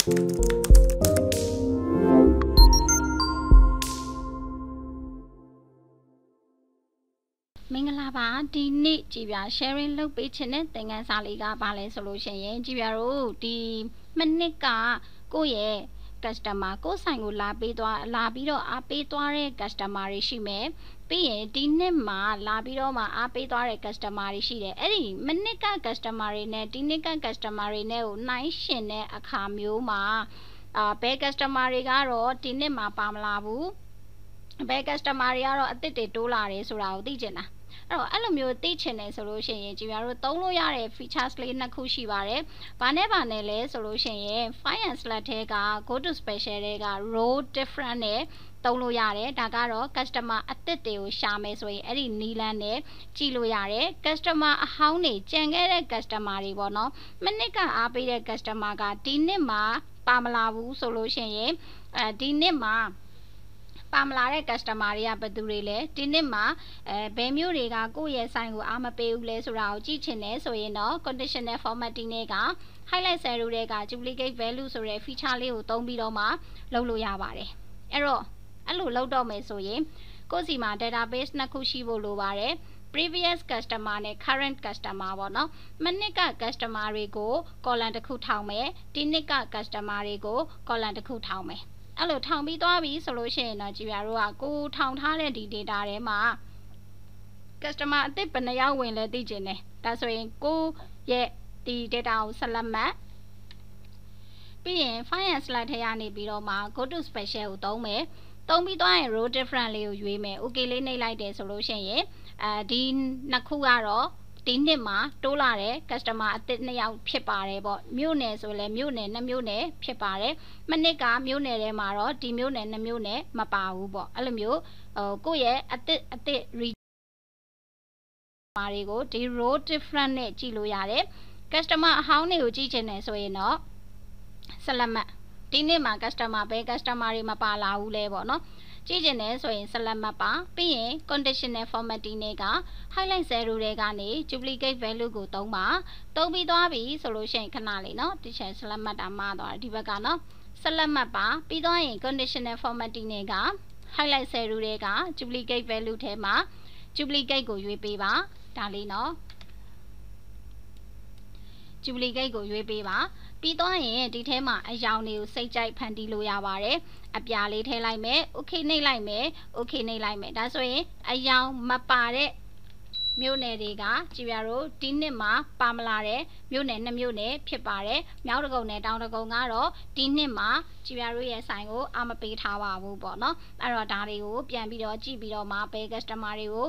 မင်္ဂလာပါဒီနေ့ကြည်ပြ sharing လုပ်ပေးခြင်းနဲ့သင်ခန်းစာလေးကဘာလဲဆိုလို့ရှိရင်ကြည်ပြတို့ဒီမိနစ်ကကိုယ့်ရဲ့ customer ကိုယ့်ဆိုင်ကိုလာပြီးတော့အားပေးသွားတဲ့ customer တွေရှိမယ်ပြီးရင်ဒီနှစ်မှာလာပြီးတော့မှအားပေးသွားတဲ့ customer တွေရှိတယ်အဲ့ဒီမိနစ်က customer တွေနဲ့ဒီနှစ်က customer တွေနဲ့ကိုနှိုင်းယှဉ်တဲ့အခါမျိုးမှာဘယ် customer တွေကတော့ဒီနှစ်မှာပါမလာဘူးဘယ် customer တွေကတော့အသစ်တွေတိုးလာတယ်ဆိုတာကိုသိချင်တာအဲ့လိုမျိုးသိချင်တယ်ဆိုလို့ရှိရင်ကြည်ပြတို့သုံးလို့ရတဲ့ features လေးနှစ်ခုရှိပါတယ်။ဘာနဲ့လဲဆိုလို့ရှိရင် Pyar-Excel ထဲက go to special တွေက row different နဲ့သုံးလို့ရတယ်။ဒါကတော့ customer အသစ်တွေကိုရှာမယ်ဆိုရင်အဲ့ဒီနီလန်းနဲ့ကြည့်လို့ရတယ်။ customer အဟောင်းတွေကြံခဲ့တဲ့ customer တွေပေါ့နော်။မနစ်ကအားပေးတဲ့ customer ကဒီနှစ်မှာပါမလာဘူးဆိုလို့ရှိရင်ဒီနှစ်မှာပါမလာတဲ့ customer တွေကဘယ်သူတွေလဲဒီနှစ်မှာဘယ်မျိုးတွေကကိုယ့်ရဲ့ဆိုင်ကိုအားမပေးဘူးလဲဆိုတာကိုကြည့်ချင်တယ်ဆိုရင်တော့ conditional formatting တွေက highlight cell တွေက duplicate value ဆိုတဲ့ feature လေးကိုသုံးပြီးတော့မှလုပ်လို့ရပါတယ်အဲ့လိုလုပ်တော့မယ်ဆိုရင်ကိုယ့်စီမှာ database နှစ်ခုရှိဖို့လိုပါတယ် previous customer နဲ့ current customer ပေါ့နော်မနှစ်က customer တွေကို column တစ်ခုထောင်မယ်ဒီနှစ်က customer တွေကို column တစ်ခုထောင်မယ်အဲ့လိုထောင်ပြီးသွားပြီဆိုလို့ရှိရင်တော့ကြည်ပြတို့ကကိုထောင်ထားတဲ့ဒီ data ထဲမှာ customer အသစ်ဘယ်နှယောက်ဝင်လဲသိချင်တယ်ဒါဆိုရင်ကိုရဲ့ဒီ data ကိုဆက်လက်မှတ်ပြီးရင် Pyar-Excel ထဲကနေပြီးတော့မှ go to special ကိုသုံးမယ်သုံးပြီးသွားရင် row different လေးကိုရွေးမယ် okay လေးနှိပ်လိုက်တယ်ဆိုလို့ရှိရင်ဒီနှစ်ခုကတော့ဒီနှစ်မှာတိုးလာတဲ့ customer အသစ်2ယောက်ဖြစ်ပါတယ်ပေါ့မြို့နယ်ဆိုလည်းမြို့နယ်2မြို့နယ်ဖြစ်ပါတယ်မနစ်ကမြို့နယ်ထဲမှာတော့ဒီမြို့နယ်2မြို့နယ်မပါဘူးပေါ့အဲ့လိုမျိုးကိုယ့်ရဲ့အသစ် တွေကိုဒီ row different နဲ့ကြည့်လို့ရတယ် customer အဟောင်းတွေကိုကြည့်ချင်တယ်ဆိုရင်တော့ဆက်လက်မှတ်ဒီနေ့မှာ customer ဘယ် customer တွေမပါလာဘူးလဲပေါ့နော်ကြည့်ချင်တယ်ဆိုရင်ဆက်လက်မှတ်ပါပြီးရင် conditional formatting တွေက highlight cell တွေကနေ duplicate value ကိုသုံးပါသုံးပြီးသွားပြီဆိုလို့ရှိရင်ခဏလေးเนาะဒီချက်ဆက်လက်မှတ်တာမှားသွားတယ်ဒီဘက်ကเนาะဆက်လက်မှတ်ပါပြီးသွားရင် conditional formatting တွေက highlight cell တွေက duplicate value ထဲမှာ duplicate ကိုရွေးပေးပါဒါလေးเนาะ duplicate ကိုရွေးပေးပါပြီးသွားရင်ဒီထဲမှာအယောင်တွေကိုစိတ်ကြိုက်ဖန်တီးလို့ရပါတယ်အပြာလေးထည့်လိုက်မယ် okay နှိပ်လိုက်မယ် okay နှိပ်လိုက်မယ်ဒါဆိုရင်အယောင်မပါတဲ့မြို့နယ်တွေကကြည်ပြတို့ဒီနှစ်မှာပါမလာတဲ့မြို့နယ်2မြို့နယ်ဖြစ်ပါတယ်မြောက်တကုံနဲ့တောင်တကုံကတော့ဒီနှစ်မှာကြည်ပြတို့ရဲ့ဆိုင်ကိုအားမပေးထားပါဘူးပေါ့နော်အဲ့တော့ဒါတွေကိုပြန်ပြီးတော့ကြည့်ပြီးတော့မှဘယ် customer တွေကို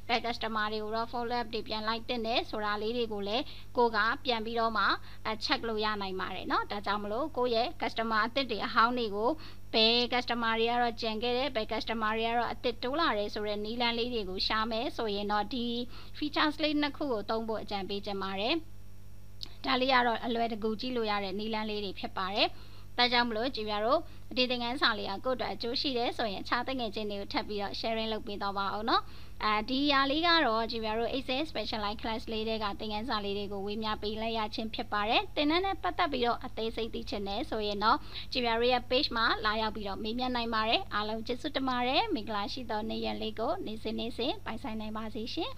ဘယ် customer တွေကိုတော့ follow up တွေပြန်လိုက်တဲ့နဲ့ဆိုတာလေးတွေကိုလည်းကိုကပြန်ပြီးတော့မှ check လို့ရနိုင်ပါတယ်เนาะဒါကြောင့်မလို့ကိုရဲ့ customer အသစ်တွေအဟောင်းတွေကိုဘယ် customer တွေကတော့ကြံခဲ့တယ်ဘယ် customer တွေကတော့အသစ်တိုးလာတယ်ဆိုတဲ့နည်းလမ်းလေးတွေကိုရှာမယ်ဆိုရင်တော့ဒီ features လေးနှစ်ခုကိုသုံးဖို့အကြံပေးချင်ပါတယ်ဒါလေးကတော့အလွယ်တကူကြည့်လို့ရတဲ့နည်းလမ်းလေးတွေဖြစ်ပါတယ်ဒါကြောင့်မလို့ကြည်ပြတို့ဒီသင်ခန်းစာလေးကကိုယ့်အတွက်အကျိုးရှိတယ်ဆိုရင်အခြားသင်ငယ်ချင်းတွေကိုထပ်ပြီးတော့ sharing လုပ်ပေးတော့ပါအောင်เนาะဒီຢာလေးကတော့ကြည်ပြတို့ Excel specialized class လေးတွေကသင်ခန်းစာလေးတွေကိုဝေမျှပေးလိုက်ရခြင်းဖြစ်ပါတယ်သင်တန်းနဲ့ပတ်သက်ပြီးတော့အသေးစိတ်သိချင်တယ်ဆိုရင်တော့ကြည်ပြတို့ရဲ့ page မှာလာရောက်ပြီးတော့မေးမြန်းနိုင်ပါတယ်အားလုံးကျေးဇူးတင်ပါတယ်မင်္ဂလာရှိသောနေ့ရက်လေးကိုနေ့စဉ်ပိုင်ဆိုင်နိုင်ပါစေရှင်